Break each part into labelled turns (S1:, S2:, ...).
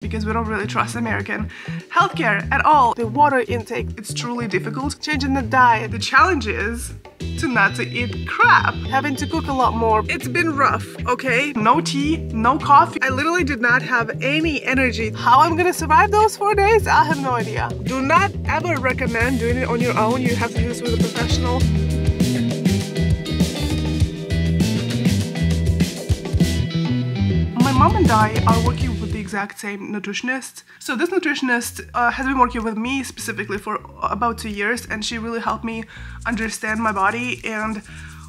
S1: because we don't really trust American healthcare at all. The water intake, it's truly difficult. Changing the diet. The challenge is to not to eat crap. Having to cook a lot more. It's been rough, okay? No tea, no coffee. I literally did not have any energy. How I'm gonna survive those 4 days, I have no idea. Do not ever recommend doing it on your own. You have to do this with a professional. My mom and I are working with the exact same nutritionist. So this nutritionist has been working with me specifically for about 2 years, and she really helped me understand my body and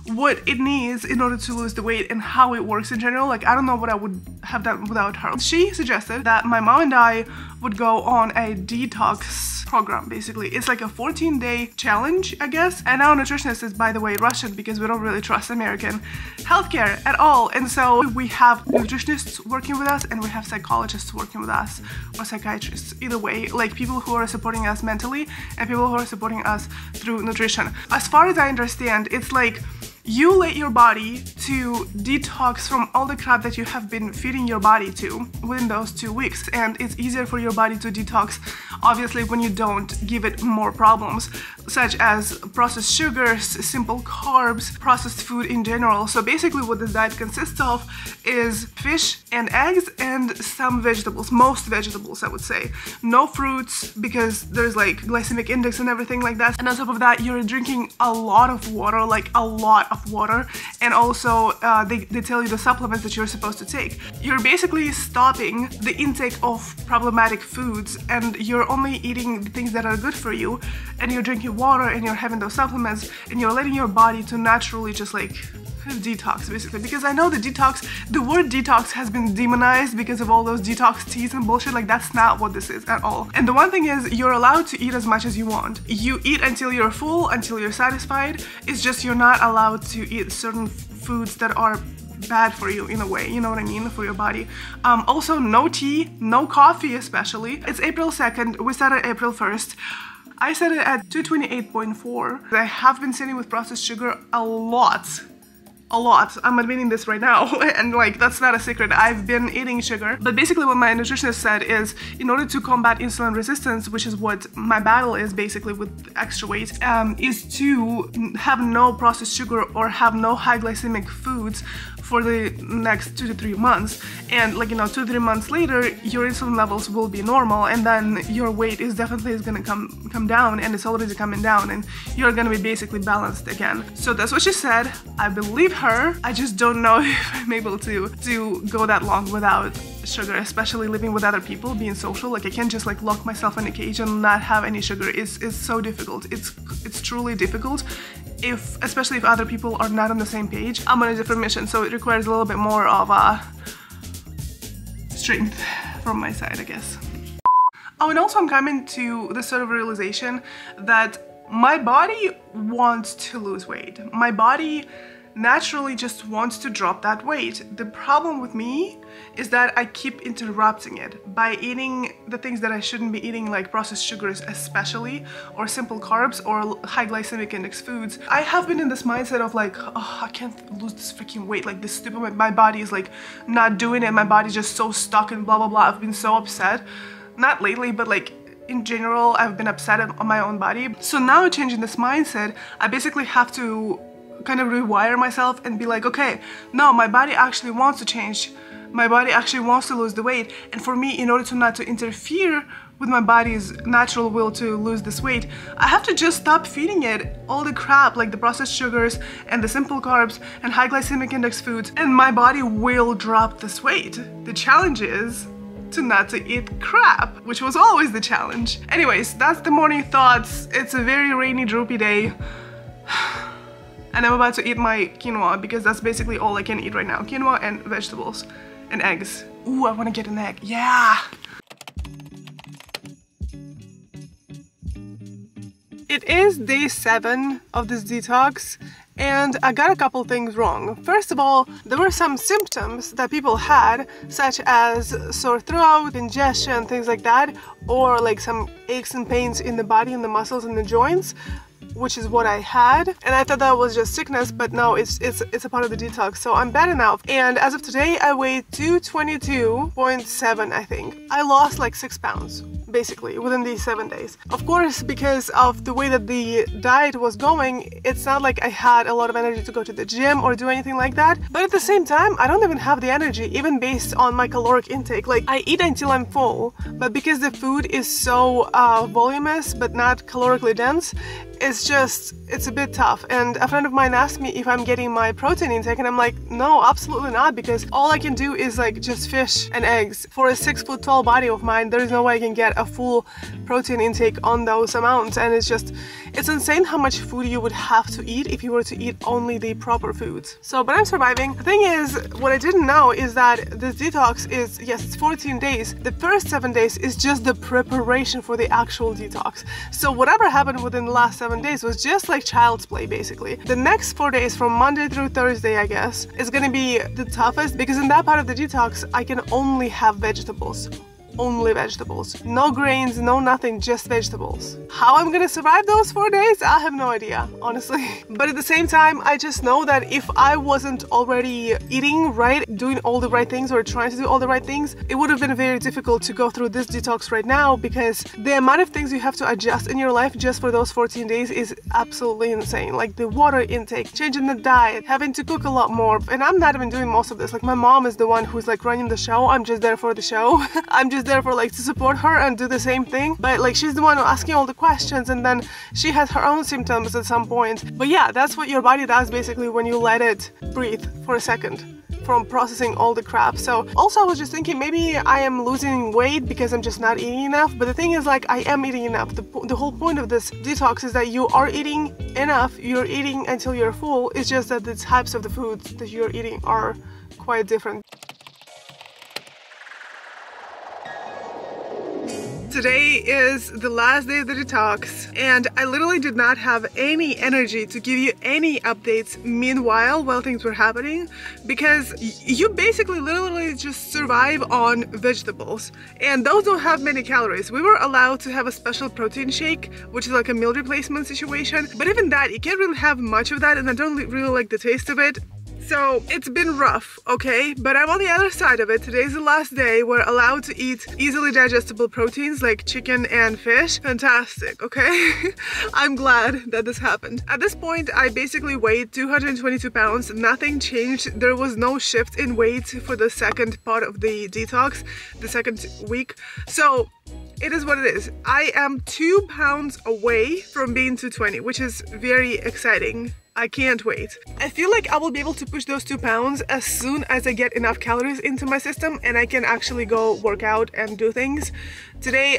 S1: what it needs in order to lose the weight and how it works in general. Like, I don't know what I would have done without her. She suggested that my mom and I would go on a detox program, basically. It's like a 14-day challenge, I guess. And our nutritionist is, by the way, Russian, because we don't really trust American healthcare at all. And so we have nutritionists working with us, and we have psychologists working with us, or psychiatrists, either way, like people who are supporting us mentally and people who are supporting us through nutrition. As far as I understand, it's like you let your body to detox from all the crap that you have been feeding your body to within those 2 weeks, and it's easier for your body to detox obviously when you don't give it more problems, such as processed sugars, simple carbs, processed food in general. So basically what this diet consists of is fish and eggs and some vegetables, most vegetables I would say. No fruits, because there's like glycemic index and everything like that. And on top of that, you're drinking a lot of water, like a lot of water, and also they tell you the supplements that you're supposed to take. You're basically stopping the intake of problematic foods, and you're only eating the things that are good for you, and you're drinking water, and you're having those supplements, and you're letting your body to naturally just like detox, basically. Because I know the word detox has been demonized because of all those detox teas and bullshit. Like, that's not what this is at all. And the one thing is, you're allowed to eat as much as you want. You eat until you're full, until you're satisfied. It's just you're not allowed to eat certain foods that are bad for you in a way, you know what I mean, for your body. Also, no tea, no coffee especially. It's April 2nd, we started April 1st. I set it at 228.4. I have been sitting with processed sugar a lot. I'm admitting this right now, and like, that's not a secret. I've been eating sugar. But basically what my nutritionist said is, in order to combat insulin resistance, which is what my battle is basically with extra weight, is to have no processed sugar or have no high glycemic foods for the next 2 to 3 months. And like, you know, 2 to 3 months later, your insulin levels will be normal, and then your weight is definitely gonna come down, and it's already coming down, and you're gonna be basically balanced again. So that's what she said. I believe her. I just don't know if I'm able to go that long without sugar, especially living with other people, being social. Like, I can't just like lock myself in a cage and not have any sugar. It's so difficult. It's truly difficult, especially if other people are not on the same page. I'm on a different mission, so it requires a little bit more of strength from my side, I guess. Oh, and also I'm coming to this sort of realization that my body wants to lose weight. My body naturally just wants to drop that weight. The problem with me is that I keep interrupting it by eating the things that I shouldn't be eating, like processed sugars especially, or simple carbs, or high glycemic index foods. I have been in this mindset of like, oh, I can't lose this freaking weight, like this stupid, my body is like not doing it, my body's just so stuck and blah blah blah. I've been so upset, not lately, but like in general, I've been upset on my own body. So now changing this mindset, I basically have to kind of rewire myself and be like, okay, no, my body actually wants to change. My body actually wants to lose the weight. And for me, in order to not to interfere with my body's natural will to lose this weight, I have to just stop feeding it all the crap, like the processed sugars and the simple carbs and high glycemic index foods, and my body will drop this weight. The challenge is to not to eat crap, which was always the challenge. Anyways, that's the morning thoughts. It's a very rainy, droopy day. And I'm about to eat my quinoa, because that's basically all I can eat right now. Quinoa and vegetables and eggs. Ooh, I want to get an egg. Yeah! It is day 7 of this detox, and I got a couple things wrong. First of all, there were some symptoms that people had, such as sore throat, indigestion, things like that, or like some aches and pains in the body, in the muscles and the joints. which is what I had, and I thought that was just sickness, but no, it's a part of the detox. So I'm better now, and as of today I weigh 222.7, I think. I lost like 6 pounds basically within these 7 days. Of course, because of the way that the diet was going, it's not like I had a lot of energy to go to the gym or do anything like that, but at the same time I don't even have the energy, even based on my caloric intake. Like, I eat until I'm full, but because the food is so voluminous but not calorically dense, it's a bit tough. And a friend of mine asked me if I'm getting my protein intake, and I'm like, no, absolutely not, because all I can do is like just fish and eggs. For a 6'" body of mine, there is no way I can get a full protein intake on those amounts, and it's insane how much food you would have to eat if you were to eat only the proper foods. So, but I'm surviving. The thing is, what I didn't know is that this detox is, yes, it's 14 days. The first 7 days is just the preparation for the actual detox. So whatever happened within the last 7 days was just like child's play, basically. The next 4 days, from Monday through Thursday, I guess, is gonna be the toughest, because in that part of the detox, I can only have vegetables. Only vegetables. No grains, no nothing, just vegetables. How I'm gonna survive those 4 days, I have no idea, honestly. But at the same time, I just know that if I wasn't already eating right, doing all the right things, or trying to do all the right things, it would have been very difficult to go through this detox right now, because the amount of things you have to adjust in your life just for those 14 days is absolutely insane. Like the water intake, changing the diet, having to cook a lot more. And I'm not even doing most of this. Like, my mom is the one who's like running the show. I'm just there for the show. I'm just there for like to support her and do the same thing, but like she's the one asking all the questions, and then she has her own symptoms at some point. But yeah, that's what your body does basically when you let it breathe for a second from processing all the crap. So also I was just thinking maybe I am losing weight because I'm just not eating enough, but the thing is, like, I am eating enough. The whole point of this detox is that you are eating enough, you're eating until you're full. It's just that the types of the foods that you're eating are quite different. Today is the last day of the detox, and I literally did not have any energy to give you any updates meanwhile while things were happening, because you basically literally just survive on vegetables, and those don't have many calories. We were allowed to have a special protein shake, which is like a meal replacement situation, but even that, you can't really have much of that, and I don't really like the taste of it. So it's been rough, okay? But I'm on the other side of it. Today's the last day. We're allowed to eat easily digestible proteins like chicken and fish. Fantastic, okay? I'm glad that this happened. At this point, I basically weighed 222 pounds. Nothing changed. There was no shift in weight for the second part of the detox, the second week. So it is what it is. I am 2 pounds away from being 220, which is very exciting. I can't wait. I feel like I will be able to push those 2 pounds as soon as I get enough calories into my system and I can actually go work out and do things. Today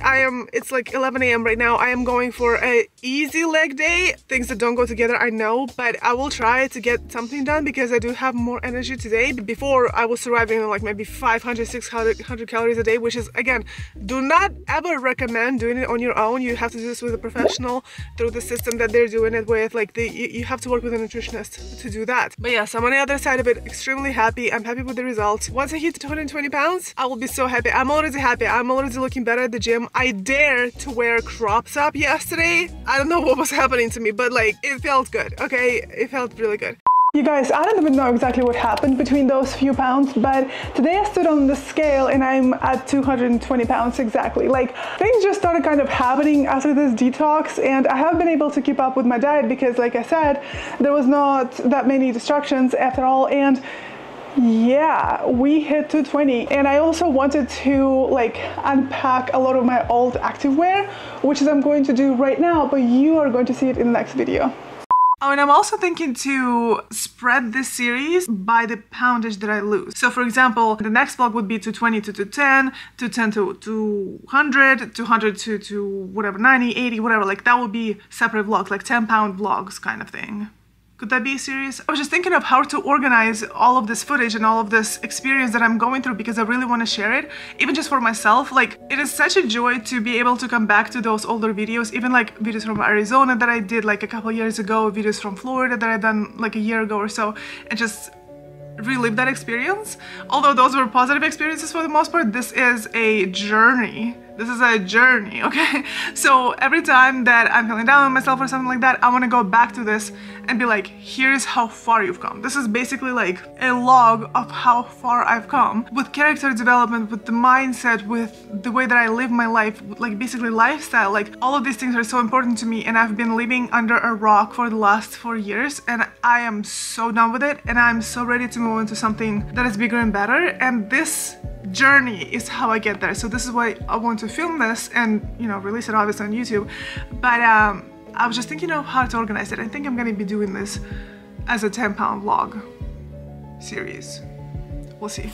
S1: it's like 11 a.m. right now. I am going for a easy leg day. Things that don't go together, I know, but I will try to get something done because I do have more energy today. Before, I was surviving on like maybe 500, 600 calories a day, which is, again, do not ever recommend doing it on your own. You have to do this with a professional through the system that they're doing it with. Like, you have to work with a nutritionist to do that. But yes, I'm on the other side of it, extremely happy. I'm happy with the results. Once I hit 220 pounds, I will be so happy. I'm already happy. I'm already looking better at the gym. I dared to wear crop top yesterday. I don't know what was happening to me, but like, it felt good, okay? It felt really good. You guys, I don't even know exactly what happened between those few pounds, but today I stood on the scale and I'm at 220 pounds exactly. Like, things just started kind of happening after this detox, and I have been able to keep up with my diet because, like I said, there was not that many distractions after all, and yeah, we hit 220. And I also wanted to like unpack a lot of my old activewear, which is I'm going to do right now, but you are going to see it in the next video. Oh, and I'm also thinking to spread this series by the poundage that I lose. So for example, the next vlog would be 220 to 210, 210 to 200, 200 to whatever, 90, 80, whatever. Like, that would be separate vlogs, like 10-pound vlogs kind of thing. Could that be a series? I was just thinking of how to organize all of this footage and all of this experience that I'm going through because I really want to share it, even just for myself. Like, it is such a joy to be able to come back to those older videos, even like videos from Arizona that I did like a couple years ago, videos from Florida that I done like a year ago or so, and just relive that experience. Although those were positive experiences for the most part, this is a journey This is a journey, okay? So every time that I'm feeling down on myself or something like that, I want to go back to this and be like, here's how far you've come. This is basically like a log of how far I've come with character development, with the mindset, with the way that I live my life, like basically lifestyle. Like all of these things are so important to me, and I've been living under a rock for the last 4 years, and I am so done with it, and I'm so ready to move into something that is bigger and better. And this journey is how I get there. So this is why I want to film this and, you know, release it obviously on YouTube. But I was just thinking of how to organize it. I think I'm gonna be doing this as a 10-pound vlog series. We'll see.